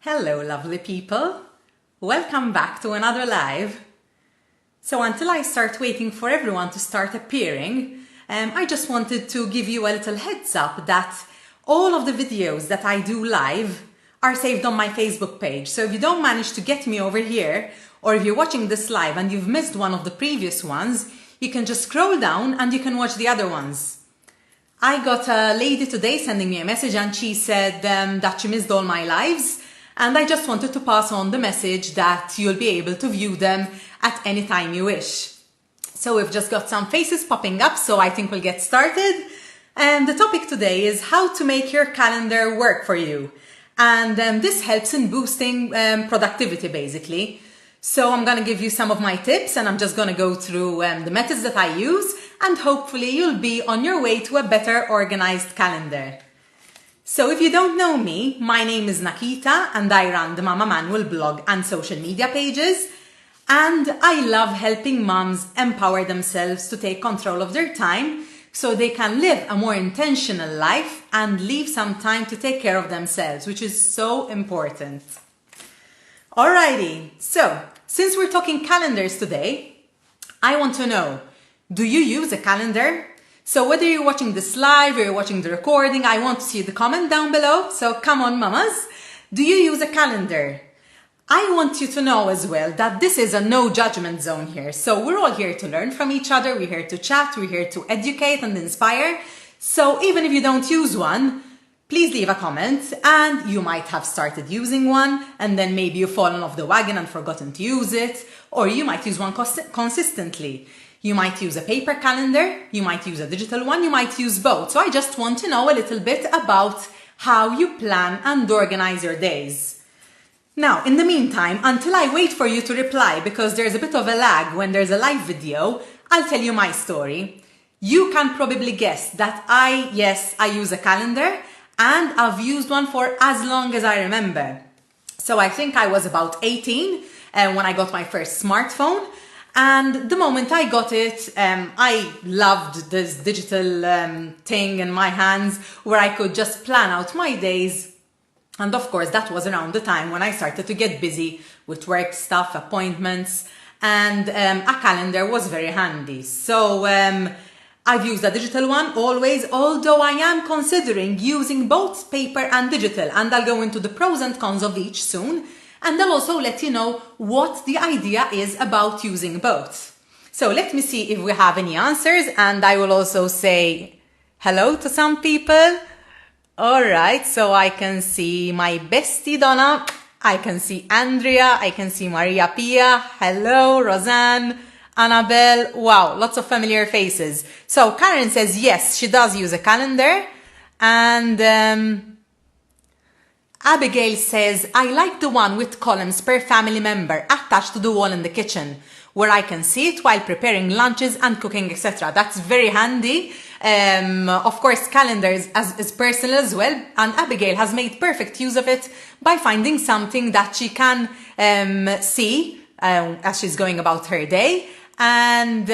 Hello, lovely people. Welcome back to another live. So until I start waiting for everyone to start appearing, I just wanted to give you a little heads up that all of the videos that I do live are saved on my Facebook page. So if you don't manage to get me over here, or if you're watching this live and you've missed one of the previous ones, you can just scroll down and you can watch the other ones. I got a lady today sending me a message and she said that she missed all my lives. And I just wanted to pass on the message that you'll be able to view them at any time you wish. So we've just got some faces popping up, so I think we'll get started. And the topic today is how to make your calendar work for you. And this helps in boosting productivity, basically. So I'm going to give you some of my tips and I'm just going to go through the methods that I use, and hopefully you'll be on your way to a better organized calendar. So if you don't know me, my name is Nakita and I run the Mama Manual blog and social media pages. And I love helping moms empower themselves to take control of their time so they can live a more intentional life and leave some time to take care of themselves, which is so important. Alrighty, so since we're talking calendars today, I want to know, do you use a calendar? So whether you're watching this live or you're watching the recording, I want to see the comment down below. So come on, mamas. Do you use a calendar? I want you to know as well that this is a no judgment zone here. So we're all here to learn from each other. We're here to chat. We're here to educate and inspire. So even if you don't use one, please leave a comment, and you might have started using one and then maybe you've fallen off the wagon and forgotten to use it, or you might use one consistently. You might use a paper calendar, you might use a digital one, you might use both. So I just want to know a little bit about how you plan and organize your days. Now, in the meantime, until I wait for you to reply, because there's a bit of a lag when there's a live video, I'll tell you my story. You can probably guess that I use a calendar, and I've used one for as long as I remember. So I think I was about 18 when I got my first smartphone. And the moment I got it, I loved this digital thing in my hands where I could just plan out my days. And of course, that was around the time when I started to get busy with work stuff, appointments, and a calendar was very handy. So I've used a digital one always, although I am considering using both paper and digital, and I'll go into the pros and cons of each soon. And I'll also let you know what the idea is about using both. So let me see if we have any answers, and I will also say hello to some people. All right, so I can see my bestie Donna, I can see Andrea, I can see Maria Pia, hello, Roseanne, Annabelle, wow, lots of familiar faces. So Karen says yes, she does use a calendar, and Abigail says, I like the one with columns per family member attached to the wall in the kitchen, where I can see it while preparing lunches and cooking, etc. That's very handy. Of course, calendars is personal as well, and Abigail has made perfect use of it by finding something that she can see as she's going about her day. And,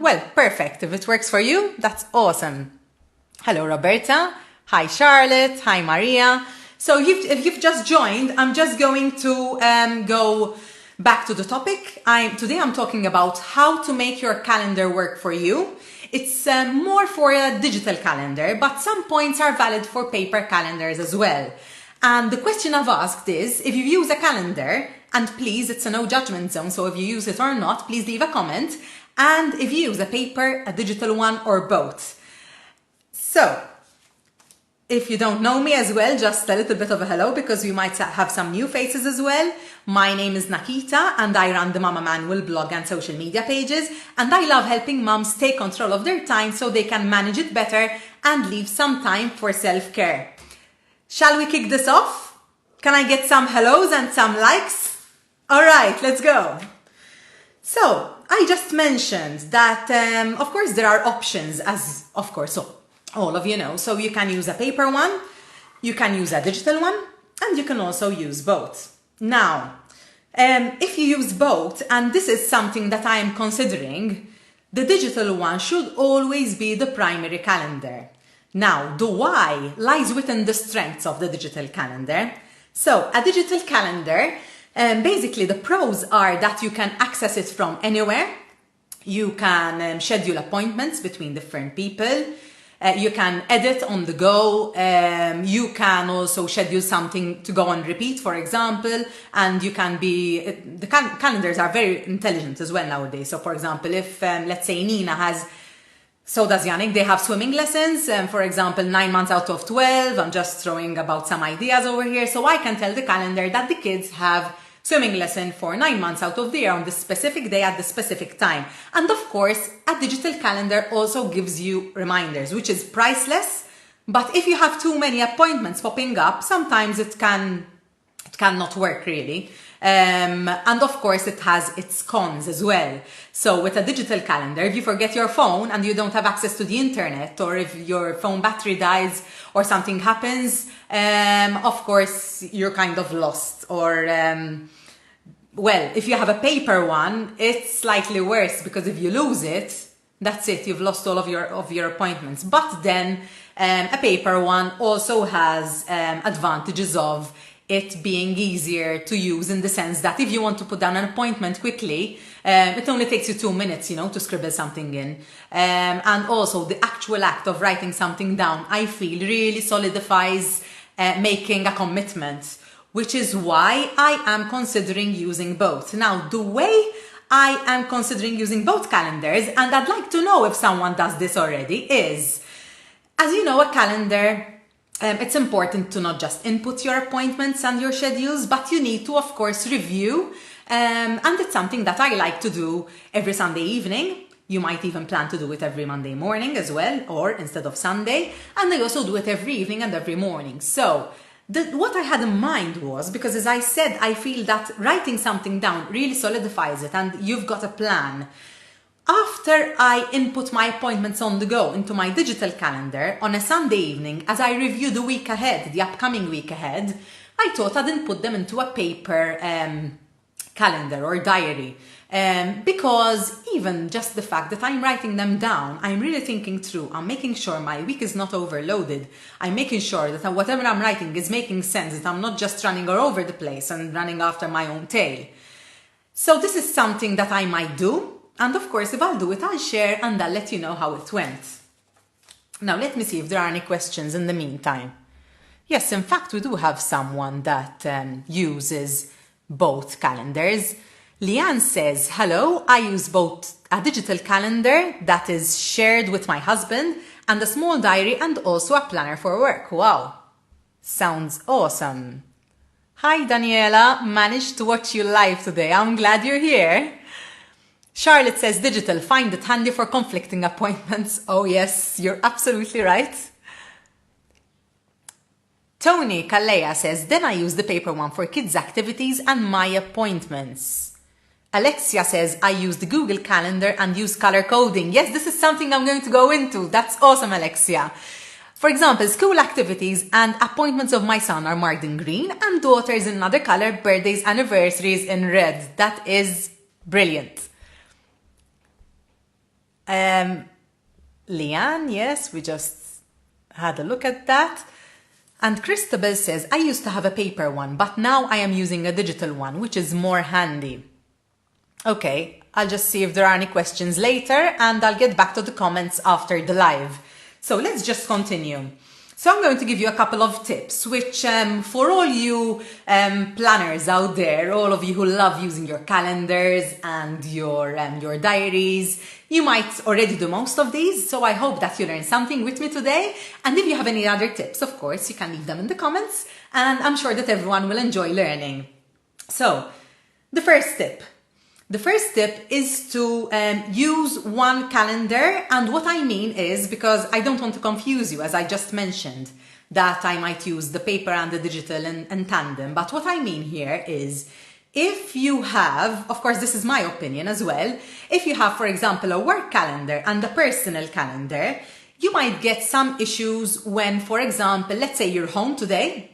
well, perfect. If it works for you, that's awesome. Hello, Roberta. Hi, Charlotte. Hi, Maria. So if you've just joined, I'm just going to go back to the topic. Today I'm talking about how to make your calendar work for you. It's more for a digital calendar, but some points are valid for paper calendars as well. And the question I've asked is, if you use a calendar, and please, it's a no judgment zone, so if you use it or not, please leave a comment. And if you use a paper, a digital one, or both. So, if you don't know me as well, just a little bit of a hello, because we might have some new faces as well. My name is Nakita and I run the Mama Manual blog and social media pages, and I love helping moms take control of their time so they can manage it better and leave some time for self-care. Shall we kick this off? Can I get some hellos and some likes? All right, let's go. So I just mentioned that, of course, there are options, as of course, so all of you know. So you can use a paper one, you can use a digital one, and you can also use both. Now, if you use both, and this is something that I am considering, the digital one should always be the primary calendar. Now, the why lies within the strengths of the digital calendar. So a digital calendar, basically the pros are that you can access it from anywhere. You can schedule appointments between different people. You can edit on the go. You can also schedule something to go on repeat, for example, and you can the calendars are very intelligent as well nowadays. So for example, if let's say Nina has, so does Yannick, they have swimming lessons, for example, 9 months out of 12. I'm just throwing about some ideas over here. So I can tell the calendar that the kids have swimming lesson for 9 months out of the year on the specific day at the specific time. And of course, a digital calendar also gives you reminders, which is priceless. But if you have too many appointments popping up, sometimes it cannot work really. And of course, it has its cons as well. So with a digital calendar, if you forget your phone and you don't have access to the internet, or if your phone battery dies or something happens, of course, you're kind of lost. Or, well, if you have a paper one, it's slightly worse, because if you lose it, that's it, you've lost all of your appointments. But then a paper one also has advantages of it being easier to use, in the sense that if you want to put down an appointment quickly, it only takes you 2 minutes, to scribble something in. And also the actual act of writing something down, I feel, really solidifies making a commitment, which is why I am considering using both. Now, the way I am considering using both calendars, and I'd like to know if someone does this already, is, as you know, a calendar, it's important to not just input your appointments and your schedules, but you need to, of course, review. And it's something that I like to do every Sunday evening. You might even plan to do it every Monday morning as well, or instead of Sunday. And I also do it every evening and every morning. So what I had in mind was, because as I said, I feel that writing something down really solidifies it, and you've got a plan. After I input my appointments on the go into my digital calendar on a Sunday evening, as I review the week ahead, the upcoming week ahead, I thought I'd input them into a paper calendar or diary. Because even just the fact that I'm writing them down, I'm really thinking through, I'm making sure my week is not overloaded. I'm making sure that whatever I'm writing is making sense, that I'm not just running all over the place and running after my own tail. So this is something that I might do. And of course, if I'll do it, I'll share and I'll let you know how it went. Now, let me see if there are any questions in the meantime. Yes, in fact, we do have someone that uses both calendars. Leanne says, hello, I use both a digital calendar that is shared with my husband and a small diary and also a planner for work. Wow, sounds awesome. Hi, Daniela, managed to watch you live today. I'm glad you're here. Charlotte says, digital, find it handy for conflicting appointments. Oh yes, you're absolutely right. Tony Kalea says, then I use the paper one for kids' activities and my appointments. Alexia says, I use the Google Calendar and use color coding. Yes, this is something I'm going to go into. That's awesome, Alexia. For example, school activities and appointments of my son are marked in green and daughters in another color, birthdays, anniversaries in red. That is brilliant. Leanne, yes, we just had a look at that. And Christabel says, I used to have a paper one, but now I am using a digital one, which is more handy. Okay, I'll just see if there are any questions later, and I'll get back to the comments after the live. So let's just continue. So I'm going to give you a couple of tips, which for all you planners out there, all of you who love using your calendars and your diaries, you might already do most of these. So I hope that you learned something with me today. And if you have any other tips, of course, you can leave them in the comments. And I'm sure that everyone will enjoy learning. So the first tip. The first tip is to use one calendar, and what I mean is, because I don't want to confuse you, as I just mentioned, that I might use the paper and the digital in tandem, but what I mean here is, if you have, of course this is my opinion as well, if you have, for example, a work calendar and a personal calendar, you might get some issues when, for example, let's say you're home today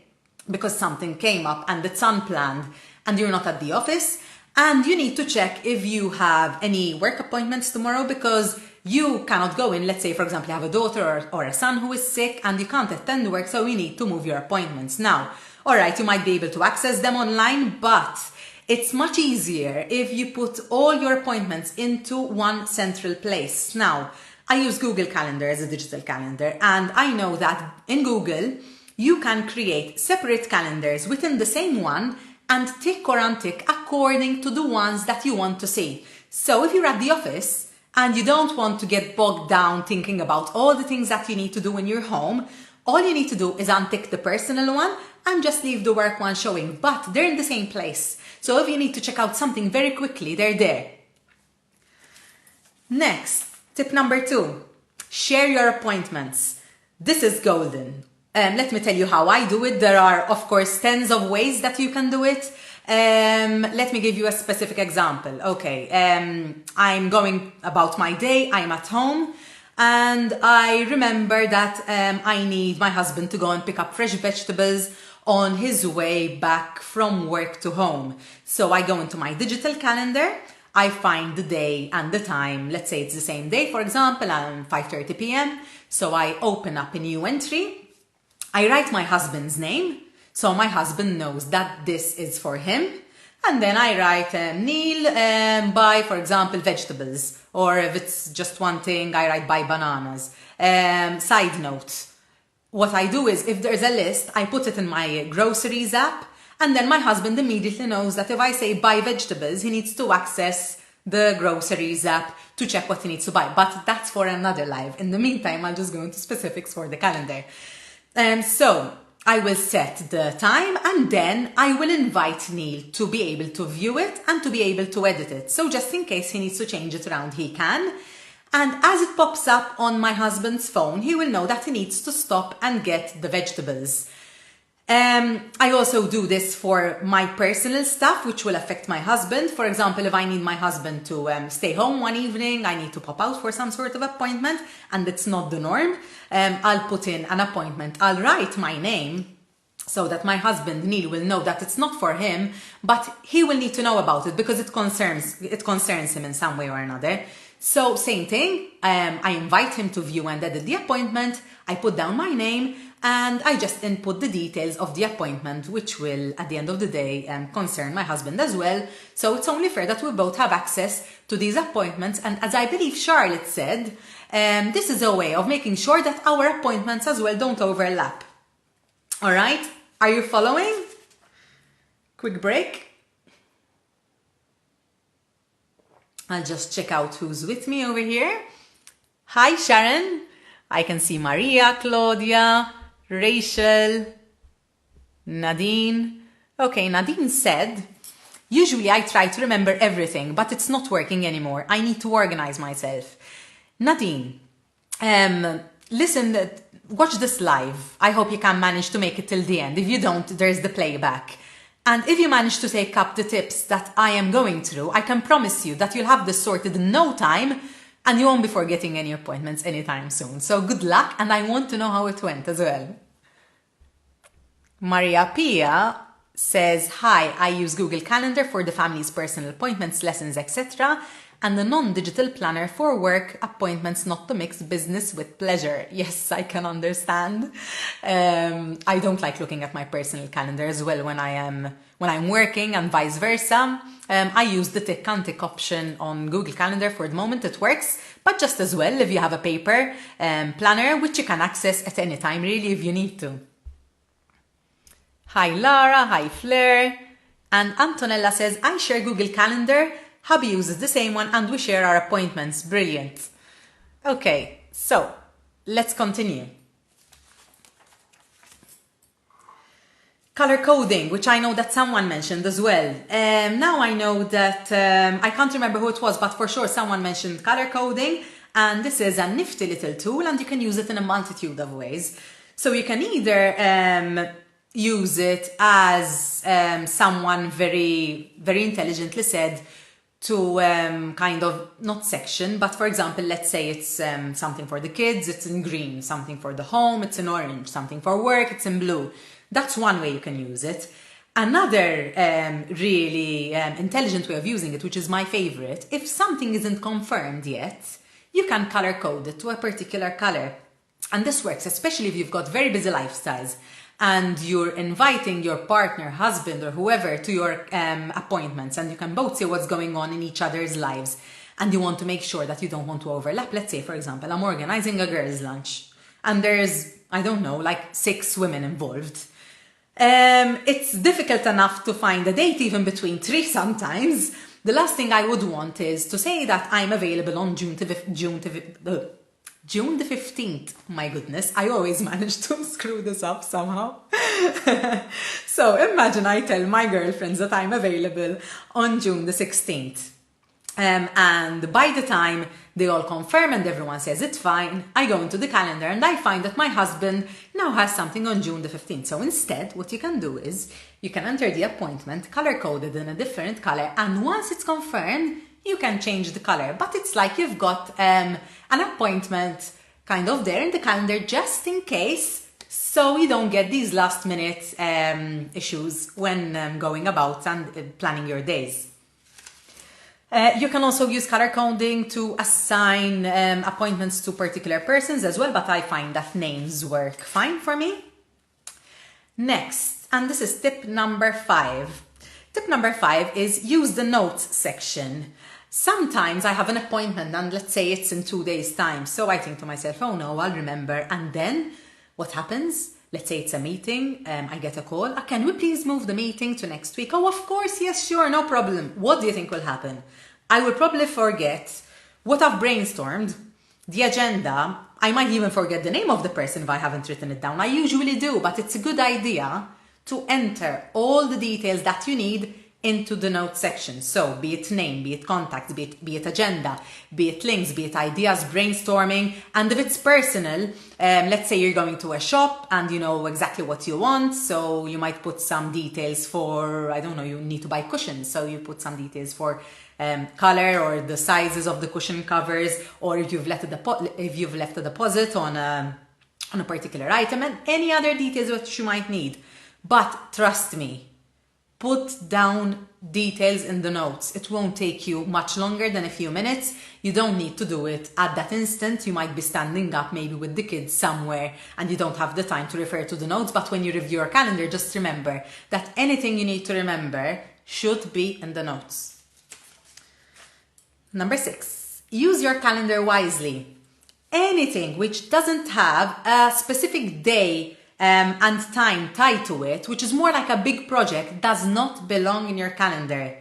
because something came up and it's unplanned and you're not at the office, and you need to check if you have any work appointments tomorrow because you cannot go in. Let's say, for example, you have a daughter or a son who is sick and you can't attend work, so you need to move your appointments. Now, All right, you might be able to access them online, but it's much easier if you put all your appointments into one central place. Now, I use Google Calendar as a digital calendar, and I know that in Google, you can create separate calendars within the same one and tick or untick according to the ones that you want to see. So if you're at the office and you don't want to get bogged down thinking about all the things that you need to do in your home, all you need to do is untick the personal one and just leave the work one showing, but they're in the same place. So if you need to check out something very quickly, they're there. Next, tip number 2, share your appointments. This is golden. Let me tell you how I do it. There are, of course, tens of ways that you can do it. Let me give you a specific example. Okay, I'm going about my day, I'm at home, and I remember that I need my husband to go and pick up fresh vegetables on his way back from work to home. So I go into my digital calendar, I find the day and the time. Let's say it's the same day, for example, 5:30 p.m. So I open up a new entry, I write my husband's name, so my husband knows that this is for him. And then I write, Neil, buy, for example, vegetables. Or if it's just one thing, I write buy bananas. Side note, what I do is if there's a list, I put it in my groceries app. And then my husband immediately knows that if I say buy vegetables, he needs to access the groceries app to check what he needs to buy. But that's for another live. In the meantime, I'll just go into specifics for the calendar. So I will set the time and then I will invite Neil to be able to view it and to be able to edit it. So just in case he needs to change it around, he can. And as it pops up on my husband's phone, he will know that he needs to stop and get the vegetables. I also do this for my personal stuff, which will affect my husband. For example, if I need my husband to stay home one evening, I need to pop out for some sort of appointment, and it's not the norm, I'll put in an appointment. I'll write my name so that my husband, Neil, will know that it's not for him, but he will need to know about it because it concerns him in some way or another. So same thing, I invite him to view and edit the appointment, I put down my name, and I just input the details of the appointment, which will, at the end of the day, concern my husband as well. So it's only fair that we both have access to these appointments. And as I believe Charlotte said, this is a way of making sure that our appointments as well don't overlap. All right? Are you following? Quick break. I'll just check out who's with me over here. Hi, Sharon. I can see Maria, Claudia, Rachel, Nadine. Okay, Nadine said, usually I try to remember everything, but it's not working anymore. I need to organize myself. Nadine, listen, watch this live. I hope you can manage to make it till the end. If you don't, there's the playback. And if you manage to take up the tips that I am going through, I can promise you that you'll have this sorted in no time and you won't be forgetting any appointments anytime soon. So good luck, and I want to know how it went as well. Maria Pia says, hi, I use Google Calendar for the family's personal appointments, lessons, etc. and the non-digital planner for work appointments, not to mix business with pleasure. Yes, I can understand. I don't like looking at my personal calendar as well when I'm working, and vice versa. I use the tick untick option on Google Calendar for the moment. It works, but just as well if you have a paper planner, which you can access at any time really if you need to. Hi Lara, hi Fleur, and Antonella says, I share Google Calendar, hubby uses the same one, and we share our appointments. Brilliant. Okay, so let's continue. Color coding, which I know that someone mentioned as well. Now I know that, I can't remember who it was, but for sure someone mentioned color coding, and this is a nifty little tool, and you can use it in a multitude of ways. So you can either use it as someone very, very intelligently said, to kind of, not section, but for example, let's say it's something for the kids, it's in green, something for the home, it's in orange, something for work, it's in blue. That's one way you can use it. Another really intelligent way of using it, which is my favorite, if something isn't confirmed yet, you can color code it to a particular color. And this works, especially if you've got very busy lifestyles. and you're inviting your partner, husband, or whoever to your appointments, and you can both see what's going on in each other's lives, and you want to make sure that you don't want to overlap. Let's say, for example, I'm organizing a girls' lunch, and there's, I don't know, like 6 women involved. It's difficult enough to find a date even between 3 sometimes. The last thing I would want is to say that I'm available on June the 15th. My goodness, I always manage to screw this up somehow. So imagine I tell my girlfriends that I'm available on June the 16th. And by the time they all confirm and everyone says it's fine, I go into the calendar and I find that my husband now has something on June the 15th. So instead, what you can do is you can enter the appointment color-coded in a different color, and once it's confirmed, you can change the color. But it's like you've got an appointment kind of there in the calendar just in case, so you don't get these last-minute issues when going about and planning your days. You can also use color coding to assign appointments to particular persons as well, but I find that names work fine for me. Next, and this is tip number 5. Tip number 5 is use the notes section. Sometimes I have an appointment and let's say it's in 2 days' time, so I think to myself, oh no, I'll remember, and then what happens? Let's say it's a meeting, I get a call, can we please move the meeting to next week? Oh, of course, yes, sure, no problem. What do you think will happen? I will probably forget what I've brainstormed, the agenda. I might even forget the name of the person if I haven't written it down. I usually do, but it's a good idea to enter all the details that you need into the notes section. So be it name, be it contacts, be it agenda, be it links, be it ideas, brainstorming. And if it's personal, let's say you're going to a shop and you know exactly what you want. So you might put some details for, I don't know, you need to buy cushions. So you put some details for color or the sizes of the cushion covers, or if you've left a deposit on a particular item, and any other details that you might need. But trust me, put down details in the notes. It won't take you much longer than a few minutes. You don't need to do it at that instant. You might be standing up maybe with the kids somewhere and you don't have the time to refer to the notes. But when you review your calendar, just remember that anything you need to remember should be in the notes. Number 6, use your calendar wisely. Anything which doesn't have a specific day and time tied to it, which is more like a big project, does not belong in your calendar.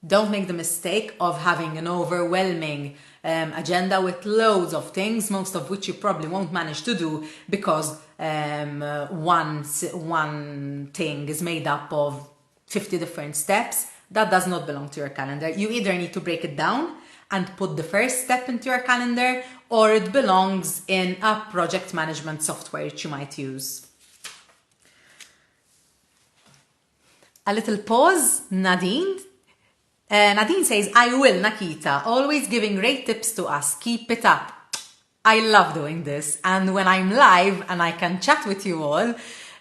Don't make the mistake of having an overwhelming agenda with loads of things, most of which you probably won't manage to do because one thing is made up of 50 different steps. That does not belong to your calendar. You either need to break it down and put the first step into your calendar, or it belongs in a project management software which you might use. A little pause. Nadine says, I will, Nakita, always giving great tips to us. Keep it up. I love doing this. And when I'm live and I can chat with you all,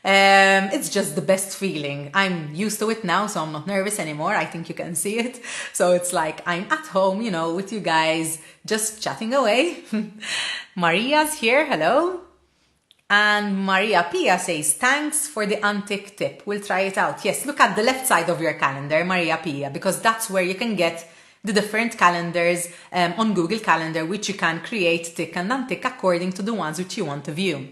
it's just the best feeling. I'm used to it now, so I'm not nervous anymore. I think you can see it. So it's like I'm at home, you know, with you guys, just chatting away. Maria's here. Hello. And Maria Pia says, thanks for the untick tip. We'll try it out. Yes, look at the left side of your calendar, Maria Pia, because that's where you can get the different calendars on Google Calendar, which you can create, tick and untick according to the ones which you want to view.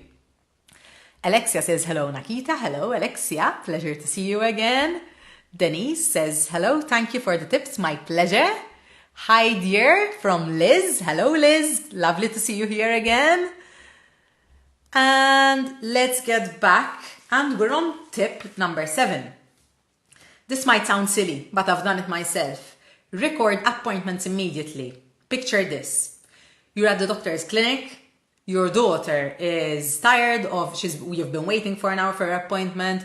Alexia says, hello, Nakita. Hello, Alexia. Pleasure to see you again. Denise says, hello, thank you for the tips. My pleasure. Hi, dear, from Liz. Hello, Liz. Lovely to see you here again. And let's get back. And we're on tip number 7. This might sound silly, but I've done it myself. Record appointments immediately. Picture this. You're at the doctor's clinic. Your daughter is tired you've been waiting for an hour for her appointment.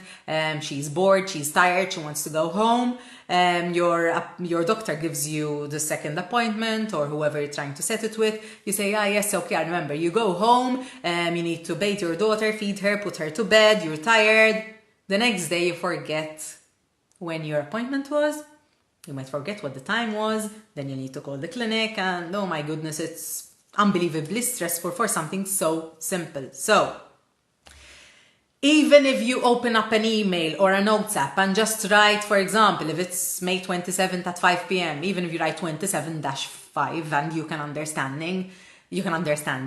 She's bored, she's tired, she wants to go home. Your doctor gives you the second appointment, or whoever you're trying to set it with. You say, yes, okay, I remember. You go home, you need to bathe your daughter, feed her, put her to bed, you're tired. The next day you forget when your appointment was. You might forget what the time was. Then you need to call the clinic, and oh my goodness, it's unbelievably stressful for something so simple. So Even if you open up an email or a notes app and just write, for example, if it's May 27th at 5 p.m., even if you write 27-5 and you can understand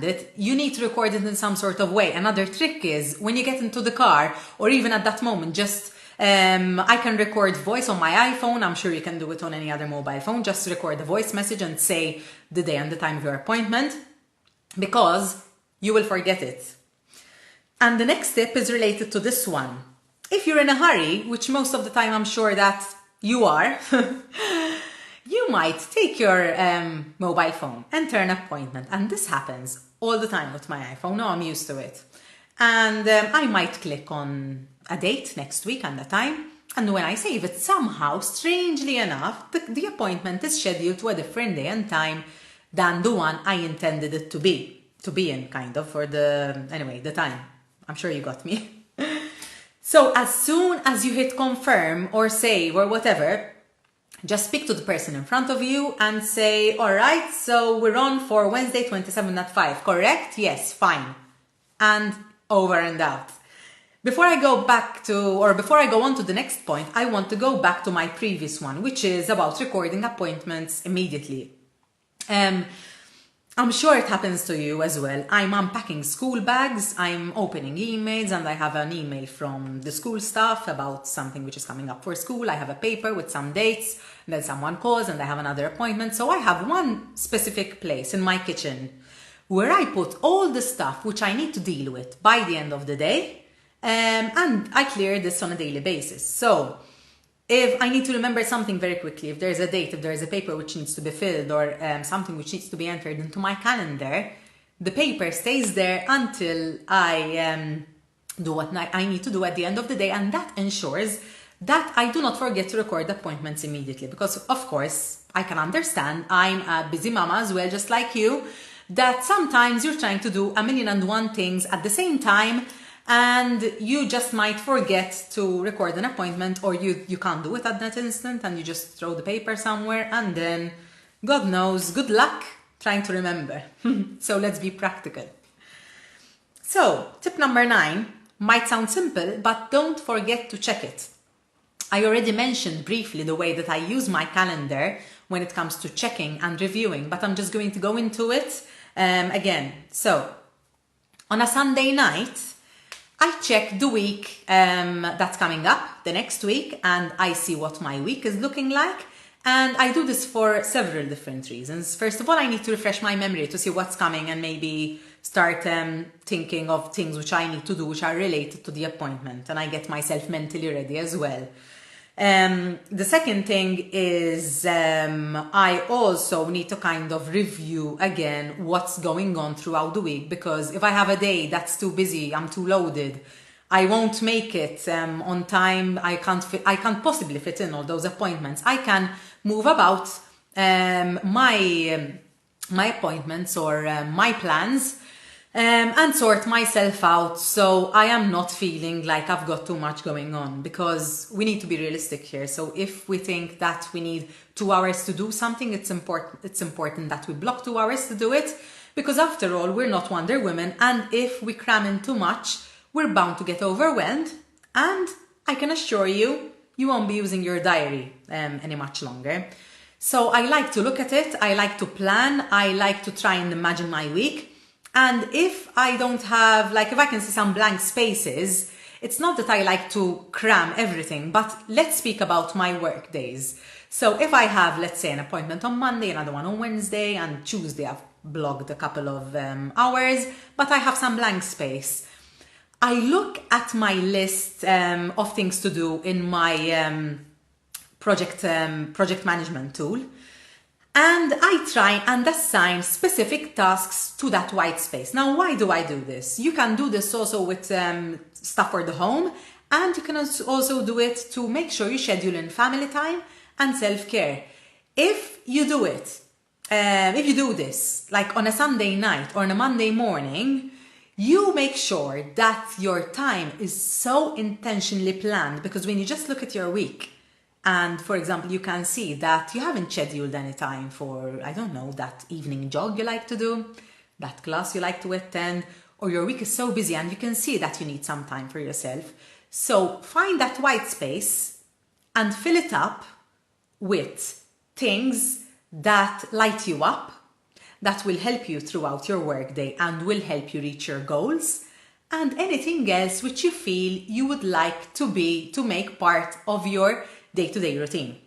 it, you need to record it in some sort of way. Another trick is when you get into the car or even at that moment, just I can record voice on my iPhone. I'm sure you can do it on any other mobile phone. Just record a voice message and say the day and the time of your appointment, because you will forget it. And the next tip is related to this one. If you're in a hurry, which most of the time I'm sure that you are, you might take your mobile phone, enter an appointment. And this happens all the time with my iPhone. Now I'm used to it. And I might click on a date next week and a time. And when I save it, somehow, strangely enough, the appointment is scheduled to a different day and time than the one I intended it to be in, kind of, for the time. I'm sure you got me. So as soon as you hit confirm or save or whatever, just speak to the person in front of you and say, all right, so we're on for Wednesday 27 at 5, correct? Yes, fine. And over and out. Before I go on to the next point, I want to go back to my previous one, which is about recording appointments immediately. I'm sure it happens to you as well. I'm unpacking school bags, I'm opening emails, and I have an email from the school staff about something which is coming up for school. I have a paper with some dates, and then someone calls and I have another appointment. So I have one specific place in my kitchen where I put all the stuff which I need to deal with by the end of the day, and I clear this on a daily basis. So if I need to remember something very quickly, if there's a date, if there's a paper which needs to be filled, or something which needs to be entered into my calendar, the paper stays there until I do what I need to do at the end of the day, and that ensures that I do not forget to record appointments immediately. Because, of course, I can understand, I'm a busy mama as well, just like you, that sometimes you're trying to do 1,000,001 things at the same time, and you just might forget to record an appointment, or you can't do it at that instant and you just throw the paper somewhere, and then God knows, good luck trying to remember. So let's be practical. So tip number 9 might sound simple, but don't forget to check it. I already mentioned briefly the way that I use my calendar when it comes to checking and reviewing, but I'm just going to go into it again. So on a Sunday night, I check the week that's coming up, the next week, and I see what my week is looking like. And I do this for several different reasons. First of all, I need to refresh my memory to see what's coming and maybe start thinking of things which I need to do, which are related to the appointment, and I get myself mentally ready as well. The second thing is I also need to kind of review again what's going on throughout the week, because if I have a day that's too busy, I'm too loaded, I won't make it on time. I can't possibly fit in all those appointments. I can move about my appointments or my plans and sort myself out, so I am not feeling like I've got too much going on, because we need to be realistic here. So if we think that we need 2 hours to do something, it's important that we block 2 hours to do it, because after all, we're not Wonder Woman, and if we cram in too much, we're bound to get overwhelmed, and I can assure you, you won't be using your diary any much longer. So I like to look at it, I like to plan, I like to try and imagine my week. And if I don't have, if I can see some blank spaces, it's not that I like to cram everything, but let's speak about my work days. So if I have, let's say, an appointment on Monday, another one on Wednesday, and Tuesday I've blogged a couple of hours, but I have some blank space, I look at my list of things to do in my project management tool, and I try and assign specific tasks to that white space. Now, why do I do this? You can do this also with stuff for the home, and you can also do it to make sure you schedule in family time and self-care. If you do it, if you do this, like on a Sunday night or on a Monday morning, you make sure that your time is so intentionally planned, because when you just look at your week, and for example, you can see that you haven't scheduled any time for, I don't know, that evening jog you like to do, that class you like to attend, or your week is so busy and you can see that you need some time for yourself. So find that white space and fill it up with things that light you up, that will help you throughout your workday and will help you reach your goals, and anything else which you feel you would like to make part of your day-to-day routine.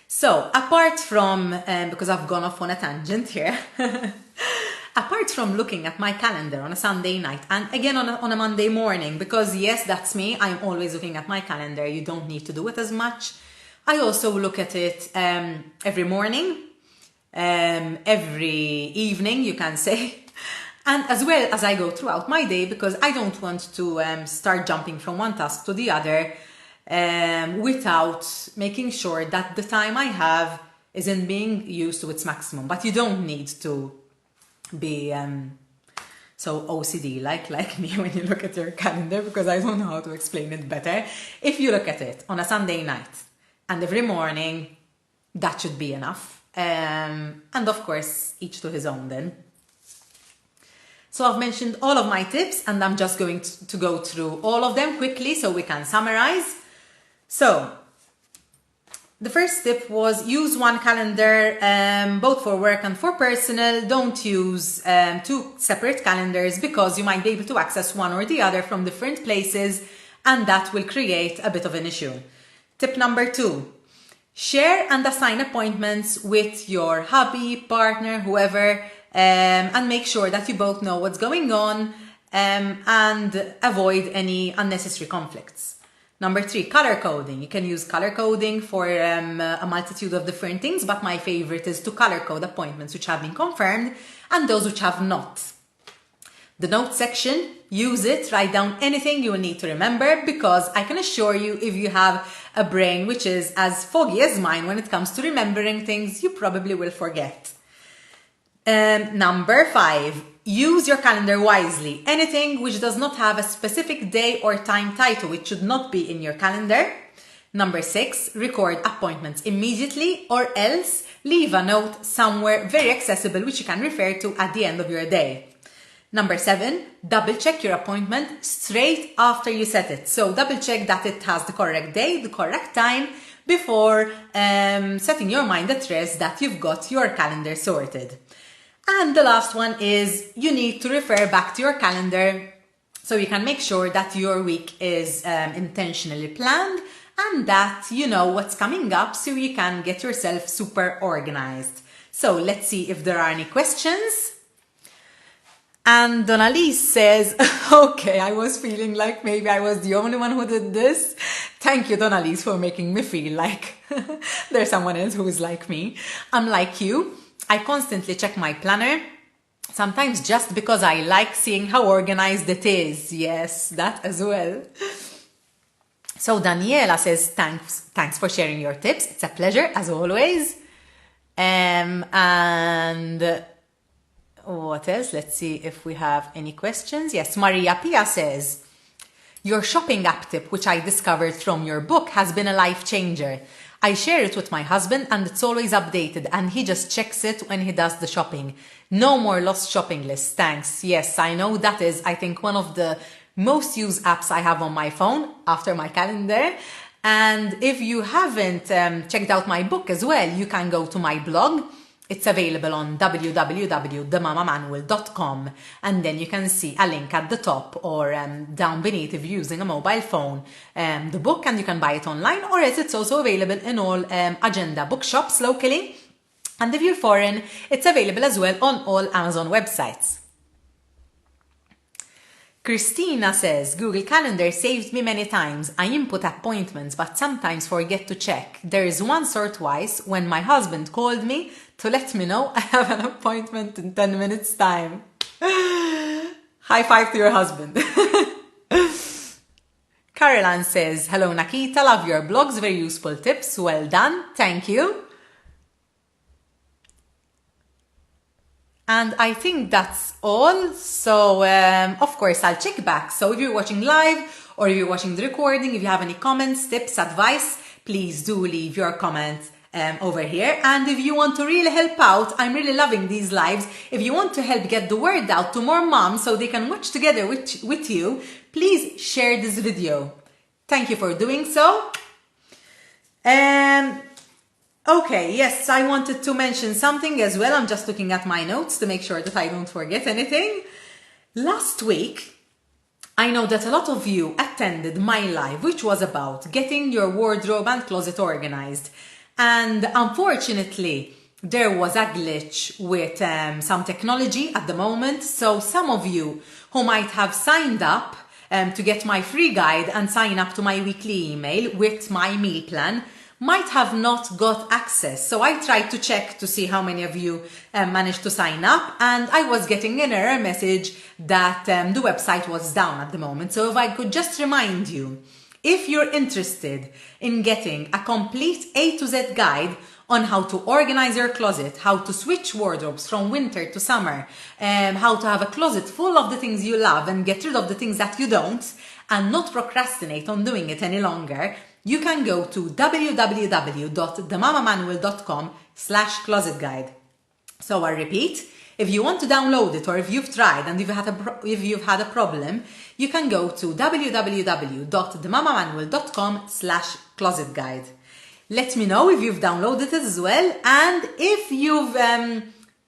So apart from, because I've gone off on a tangent here, apart from looking at my calendar on a Sunday night and again on a Monday morning, because yes, that's me, I'm always looking at my calendar, you don't need to do it as much. I also look at it every morning, every evening, you can say, and as well as I go throughout my day, because I don't want to start jumping from one task to the other without making sure that the time I have isn't being used to its maximum. But you don't need to be so OCD like me when you look at your calendar, because I don't know how to explain it better. If you look at it on a Sunday night and every morning, that should be enough. And of course, each to his own then. So I've mentioned all of my tips and I'm just going to go through all of them quickly so we can summarize. So the first tip was use one calendar, both for work and for personal. Don't use two separate calendars, because you might be able to access one or the other from different places, and that will create a bit of an issue. Tip number 2, share and assign appointments with your hubby, partner, whoever, and make sure that you both know what's going on and avoid any unnecessary conflicts. Number 3, color coding. You can use color coding for a multitude of different things, but my favorite is to color code appointments which have been confirmed and those which have not. The notes section, use it, write down anything you will need to remember, because I can assure you, if you have a brain which is as foggy as mine when it comes to remembering things, you probably will forget. Number 5, use your calendar wisely. Anything which does not have a specific day or time title, it should not be in your calendar. Number 6, record appointments immediately, or else leave a note somewhere very accessible which you can refer to at the end of your day. Number 7, double check your appointment straight after you set it. So double check that it has the correct day, the correct time, before setting your mind at rest that you've got your calendar sorted. And the last one is you need to refer back to your calendar so you can make sure that your week is intentionally planned and that you know what's coming up, so you can get yourself super organized. So let's see if there are any questions. And Donalise says, okay, I was feeling like maybe I was the only one who did this. Thank you, Donalise, for making me feel like there's someone else who is like me. I'm like you. I constantly check my planner, sometimes just because I like seeing how organized it is. Yes, that as well. So Daniela says, thanks for sharing your tips. It's a pleasure, as always. And what else? Let's see if we have any questions. Yes, Maria Pia says, your shopping app tip, which I discovered from your book, has been a life changer. I share it with my husband and it's always updated, and he just checks it when he does the shopping. No more lost shopping lists, thanks. Yes, I know that is, I think, one of the most used apps I have on my phone after my calendar. And if you haven't checked out my book as well, you can go to my blog. It's available on www.themamamanual.com, and then you can see a link at the top or down beneath if you're using a mobile phone, the book, and you can buy it online, or else it's also available in all Agenda bookshops locally. And if you're foreign, it's available as well on all Amazon websites. Christina says, Google Calendar saved me many times. I input appointments, but sometimes forget to check. There is once or twice when my husband called me to let me know I have an appointment in 10 minutes time. High five to your husband. Caroline says, hello Nakita, love your blogs, very useful tips. Well done, thank you. And I think that's all. So, of course, I'll check back. So if you're watching live or if you're watching the recording, if you have any comments, tips, advice, please do leave your comments over here. And if you want to really help out, I'm really loving these lives. If you want to help get the word out to more moms so they can watch together with you, please share this video. Thank you for doing so. Okay, yes, I wanted to mention something as well. I'm just looking at my notes to make sure that I don't forget anything. Last week, I know that a lot of you attended my live, which was about getting your wardrobe and closet organized. And unfortunately, there was a glitch with some technology at the moment. So some of you who might have signed up to get my free guide and sign up to my weekly email with my meal plan might have not got access. So I tried to check to see how many of you managed to sign up, and I was getting an error message that the website was down at the moment. So if I could just remind you, if you're interested in getting a complete A to Z guide on how to organize your closet, how to switch wardrobes from winter to summer, how to have a closet full of the things you love and get rid of the things that you don't, and not procrastinate on doing it any longer, you can go to www.themamamanual.com/closet guide. So I repeat, if you want to download it, or if you've tried and if you've had a problem, you can go to www.themamamanual.com/closet guide. Let me know if you've downloaded it as well, and if you've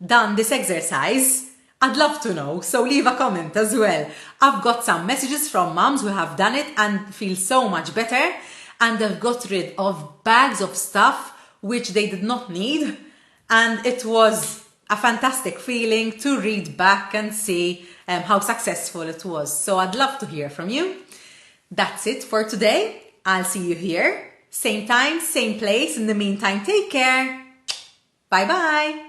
done this exercise, I'd love to know, so leave a comment as well. I've got some messages from moms who have done it and feel so much better, and they've got rid of bags of stuff which they did not need, and it was a fantastic feeling to read back and see how successful it was. So I'd love to hear from you. That's it for today. I'll see you here. Same time, same place. In the meantime, take care. Bye bye.